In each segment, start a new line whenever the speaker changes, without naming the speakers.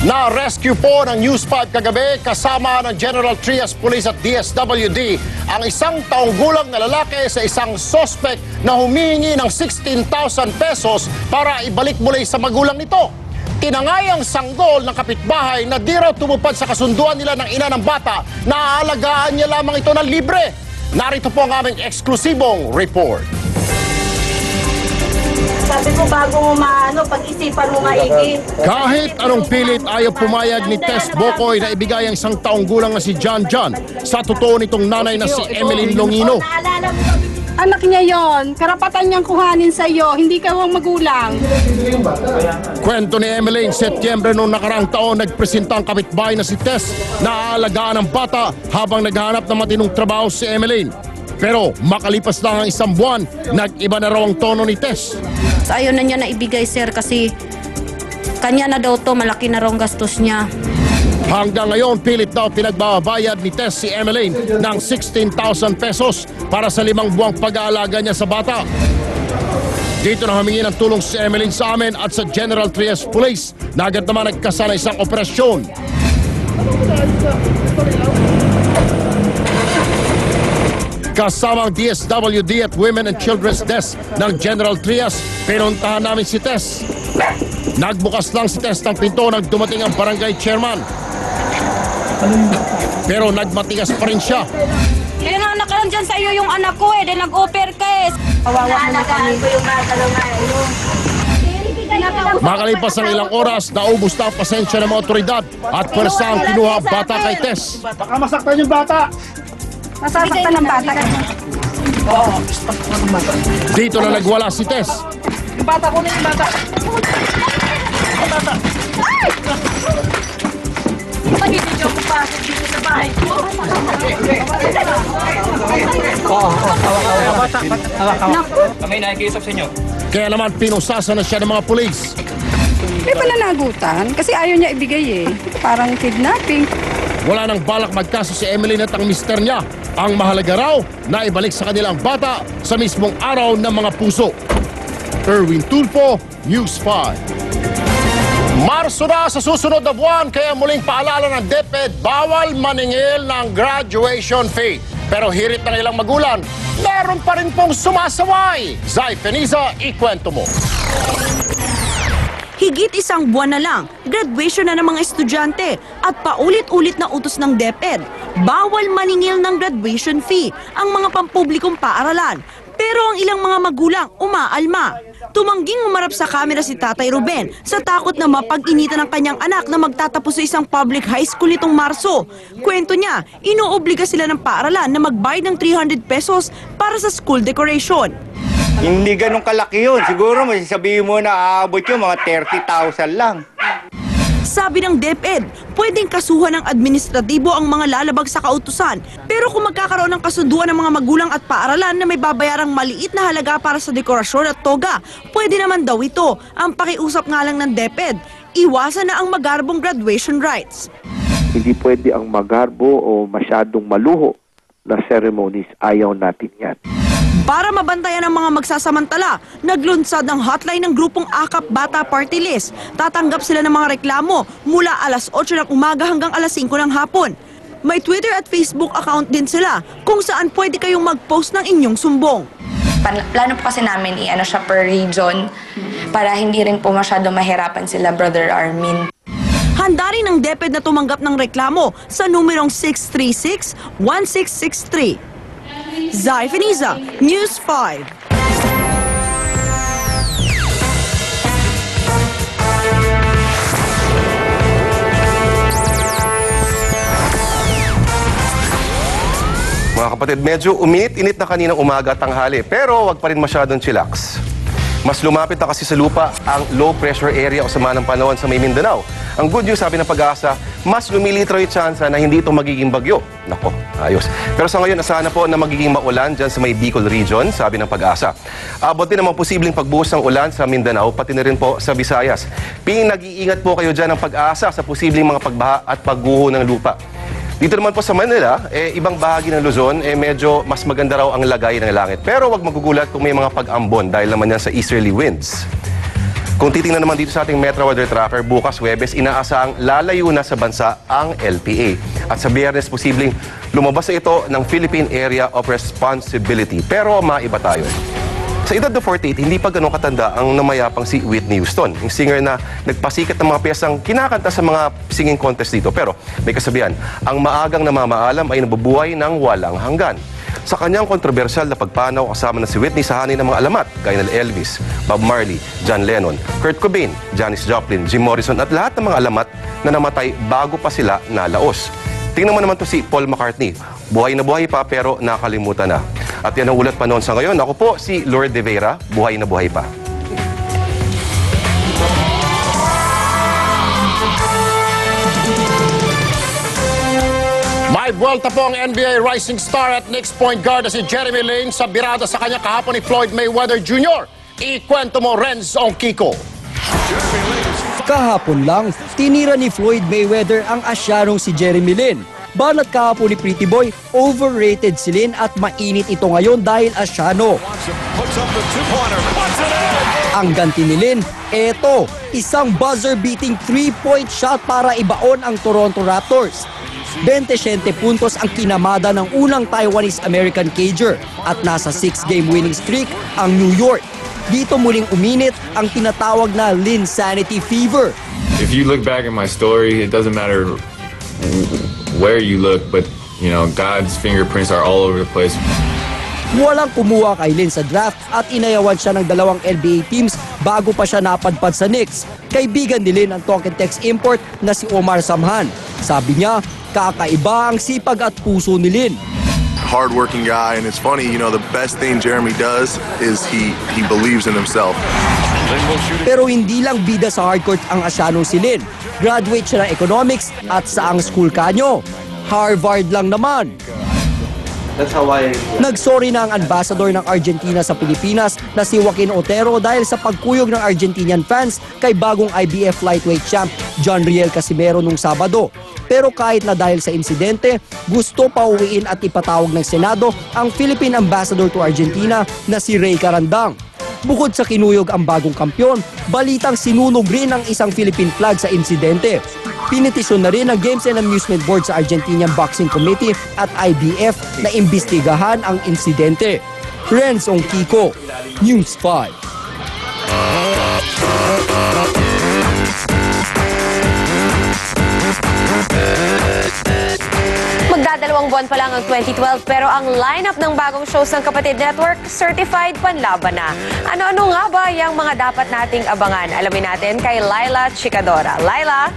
Na-rescue po ng News 5 kagabi kasama ng General Trias Police at DSWD ang isang taong gulang na lalaki sa isang suspect na humingi ng 16,000 pesos para ibalik muli sa magulang nito. Tinangay ang sanggol ng kapitbahay na di raw tumupad sa kasunduan nila ng ina ng bata na aalagaan niya lamang ito ng libre. Narito po ang aming eksklusibong report.
Sabi ko, bago mo pag-isipan mo maigi.
Kahit anong pilit, ayaw pumayag ni Tess Bokoy na ibigay ang isang taong gulang na si John John sa totoo nitong nanay na si Emeline Longino.
Anak niya yon, karapatan niyang kuhanin sa iyo, hindi ka ang magulang.
Kwento ni Emeline, Setyembre noong nakaraang taon, nagpresenta ang kapitbahay na si Tess na aalagaan ng bata habang naghahanap ng matinong trabaho si Emeline. Pero makalipas lang ang isang buwan, nag-iba na raw ang tono ni Tess.
Ayaw na niya na ibigay, sir, kasi kanya na daw to, malaki na raw ang gastos niya.
Hanggang ngayon, pilit daw pinagbabayad ni Tess si Emeline ng 16,000 pesos para sa 5 buwang pag-aalaga niya sa bata. Dito na humingi ng tulong si Emeline sa amin at sa General Trias Police na agad naman nagkasa ng isang operasyon. Kasama ang DSWD at Women and Children's Desk ng General Trias, pinuntahan namin si Tess. Nagbukas lang si Tess ng pinto nang dumating ang barangay chairman. Pero nagmatigas pa rin siya.
Kailangan ka lang dyan sa iyo yung anak ko eh, dahil nag-offer ka eh.
Naalagaan ko yung bata lang
Makalipas ang ilang oras, naubos na ang pasensya ng mga otoridad at pwersa ang kinuha ang bata kay Tess.
Baka masaktan yung bata.
Nasasaktan ng bata.
Dito na nagwala si Tess.
Yung bata ko na yung bata.
Pag-ibig yung pasok dito sa bahay ko.
Kami nakikiusap sa inyo.
Kaya naman pinusasa na siya ng mga pulis.
May pananagutan kasi ayaw niya ibigay eh. Parang kidnapping.
Wala nang balak magkaso si Emeline at ang mister niya. Ang mahalaga raw na ibalik sa kanilang bata sa mismong araw ng mga puso. Erwin Tulfo, News 5. Marso na sa susunod na buwan, kaya muling paalala ng DepEd, bawal maningil ng graduation fee. Pero hirit ng ilang magulang, meron pa rin pong sumasaway. Zay Feniza, ikwento mo.
Higit isang buwan na lang, graduation na ng mga estudyante at paulit-ulit na utos ng DepEd. Bawal maningil ng graduation fee ang mga pampublikong paaralan. Pero ang ilang mga magulang umaalma. Tumangging umarap sa kamera si Tatay Ruben sa takot na mapag-initan ng kanyang anak na magtatapos sa isang public high school nitong Marso. Kwento niya, inuobliga sila ng paaralan na magbayad ng 300 pesos para sa school decoration.
Hindi ganun kalaki yun. Siguro sabihin mo na aabot yung mga 30,000 lang.
Sabi ng DepEd, pwedeng kasuhan ng administratibo ang mga lalabag sa kautusan. Pero kung magkakaroon ng kasunduan ng mga magulang at paaralan na may babayarang maliit na halaga para sa dekorasyon at toga, pwede naman daw ito. Ang pakiusap nga lang ng DepEd, iwasan na ang magarbong graduation rites.
Hindi pwede ang magarbo o masyadong maluho na ceremonies. Ayaw natin yan.
Para mabantayan ang mga magsasamantala, naglunsad ng hotline ng grupong Akap Bata Party List. Tatanggap sila ng mga reklamo mula alas 8 ng umaga hanggang alas 5 ng hapon. May Twitter at Facebook account din sila kung saan pwede kayong mag-post ng inyong sumbong.
Plano po kasi namin i-ano siya per region para hindi rin po masyado mahirapan sila, Brother Armin.
Handa rin ng DepEd na tumanggap ng reklamo sa numerong 636-1663. Zay Feniza, News 5.
Mga kapatid, medyo uminit-init na kaninang umaga at tanghali, pero wag pa rin masyadong chillax. Mas lumapit na kasi sa lupa ang low pressure area o sama ng panahon sa may Mindanao. Ang good news, sabi ng Pag-asa, mas lumilitra yung tsansa na hindi ito magiging bagyo. Nako, ayos. Pero sa ngayon, asahan na po na magiging maulan dyan sa may Bicol region, sabi ng Pag-asa. Abot din namang posibleng pagbuhos ng ulan sa Mindanao, pati na rin po sa Visayas. Pinag-iingat po kayo dyan ng Pag-asa sa posibleng mga pagbaha at pagguho ng lupa. Dito naman po sa Manila, ibang bahagi ng Luzon, medyo mas maganda raw ang lagay ng langit. Pero wag magugulat kung may mga pag-ambon dahil naman yan sa easterly winds. Kung titingnan naman dito sa ating Metro Weather Tracker, bukas Huwebes, inaasahang lalayo na sa bansa ang LPA. At sa Biyernes, posibleng lumabas na ito ng Philippine Area of Responsibility. Pero maiba tayo. Sa edad na 48, hindi pa ganun katanda ang namayapang si Whitney Houston, yung singer na nagpasikat ng mga piyesang kinakanta sa mga singing contest dito. Pero may kasabihan, ang maagang namamaalam ay nabubuhay ng walang hanggan. Sa kanyang kontrobersyal na pagpanaw, kasama na si Whitney sa hanay ng mga alamat, gaya na Elvis, Bob Marley, John Lennon, Kurt Cobain, Janis Joplin, Jim Morrison at lahat ng mga alamat na namatay bago pa sila nalaos. Tingnan mo naman to si Paul McCartney. Buhay na buhay pa pero nakalimutan na. At yan ang ulat pa noon sa ngayon. Ako po si Lord De Vera, buhay na buhay pa.
May buwelta po ang NBA rising star at next point guard na si Jeremy Lin sa birada sa kanya kahapon ni Floyd Mayweather Jr. Ikwento mo, Renz Ongkiko.
Kahapon lang, tinira ni Floyd Mayweather ang Asyanong si Jeremy Lin. Banat kahapon ni Pretty Boy, overrated si Lin at mainit ito ngayon dahil Asyano. Ang ganti ni Lin, eto, isang buzzer-beating 3-point shot para ibaon ang Toronto Raptors. 27 puntos ang kinamada ng unang Taiwanese-American cager at nasa 6-game winning streak ang New York. Dito muling uminit ang tinatawag na Linsanity Fever.
If you look back at my story, it doesn't matter where you look, but you know, God's fingerprints are all over the place.
Walang kumuha kay Lin sa draft at inayawan siya ng dalawang NBA teams bago pa siya napadpad sa Knicks. Kaibigan ni Lin ang talk and text import na si Omar Samhan. Sabi niya, kakaiba ang sipag at puso ni Lin.
Hardworking guy, and it's funny, you know, the best thing Jeremy does is he believes in himself.
Pero hindi lang bida sa hardcourt ang Asyanong si Lin. Graduate siya ng economics at saang school kanyo? Harvard lang naman. Nagsorry na ang ambassador ng Argentina sa Pilipinas na si Joaquin Otero dahil sa pagkuyog ng Argentinian fans kay bagong IBF lightweight champ John Riel Casimero nung Sabado. Pero kahit na dahil sa insidente, gusto pa uwiin at ipatawag ng Senado ang Philippine Ambassador to Argentina na si Ray Carandang. Bukod sa kinuyog ang bagong kampyon, balitang sinunog rin ang isang Philippine flag sa insidente. Pinitisyon na rin ng Games and Amusement Board sa Argentinian Boxing Committee at IBF na imbestigahan ang insidente. Renz Ongkiko, News 5.
Magdadalawang buwan pa lang ang 2012 pero ang lineup ng bagong shows ng Kapatid Network certified panlaban na. Ano-ano nga ba yung mga dapat nating abangan? Alamin natin kay Laila Chicadora. Laila?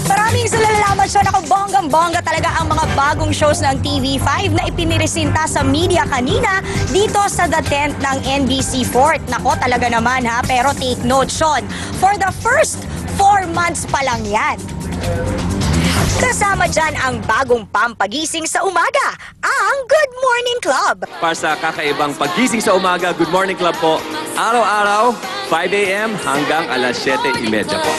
Maraming salalamat siya. Naku, bonggang-bongga talaga ang mga bagong shows ng TV5 na ipiniresinta sa media kanina dito sa The Tent ng NBC4. Nako, talaga naman ha, pero take note, Sean. For the first 4 months pa lang yan. Kasama dyan ang bagong pampagising sa umaga, ang Good Morning Club.
Para sa kakaibang pagising sa umaga, Good Morning Club po. Araw-araw, 5 a.m. hanggang alas 7:30 po.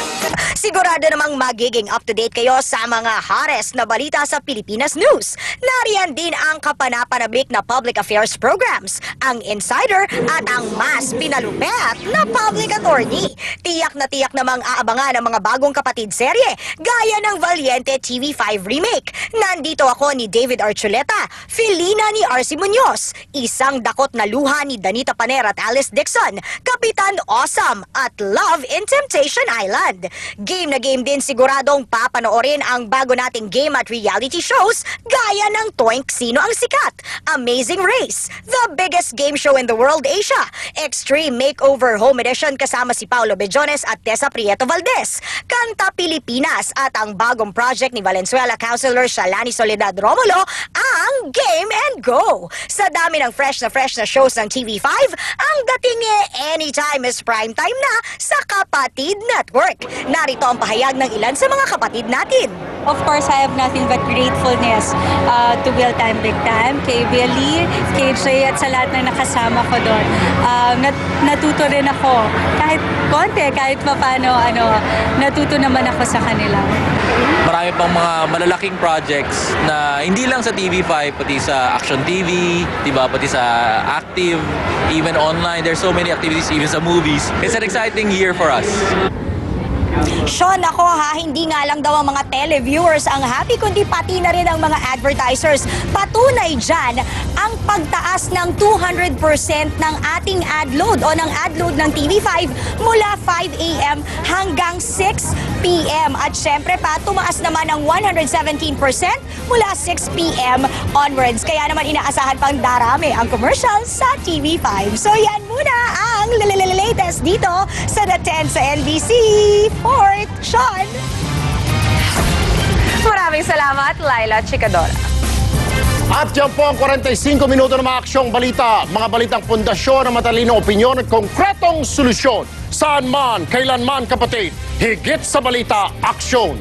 Sigurado namang magiging up-to-date kayo sa mga hottest na balita sa Pilipinas News. Nariyan din ang kapanapanabik na public affairs programs, ang Insider at ang mas pinalupet na public attorney. Tiyak na namang aabangan ang mga bagong kapatid serye, gaya ng Valiente TV5 remake. Nandito ako ni David Archuleta, Felina ni Arcy Muñoz, isang dakot na luha ni Danita Paner at Alice Dixon, Kapitan Awesome at Love in Temptation Island. Game na game din siguradong papanoorin ang bago nating game at reality shows gaya ng Toink Sino ang Sikat, Amazing Race, the biggest game show in the world, Asia, Extreme Makeover Home Edition kasama si Paulo Bejones at Tessa Prieto Valdez, Kanta Pilipinas at ang bagong project ni Valenzuela Councilor Shalani Soledad Romulo, ang Game and Go. Sa dami ng fresh na shows ng TV5, ang dating anytime is primetime na sa Kapatid Network. Narito ang pahayag ng ilan sa mga kapatid natin.
Of course, I have nothing but gratefulness to Will Time Big Time, kay Billy, kay Jay at sa lahat ng nakasama ko doon. Natuto rin ako. Kahit konti, kahit paano, natuto naman ako sa kanila.
Marami pang mga malalaking projects na hindi lang sa TV5, pati sa Action TV, diba? Pati sa Active, even online. There's so many activities, even sa movies. It's an exciting year for us.
Sean, ako hindi nga lang daw ang mga televiewers ang happy, kundi pati na rin ang mga advertisers. Patunay dyan ang pagtaas ng 200% ng ating ad load o ng ad load ng TV5 mula 5 a.m. hanggang 6 p.m. At syempre pa, tumaas naman ng 117% mula 6 p.m. onwards. Kaya naman inaasahan pang darami ang commercial sa TV5. So yan muna ang latest dito sa The 10 sa NBC. Fort, Sean.
Maraming salamat, Laila Chicadora.
At yan po ang 45 minuto ng mga aksyong balita. Mga balitang pundasyon ng matalinong opinyon at konkretong solusyon. Saan man, kailan man, kapatid. Higit sa balita, aksyon.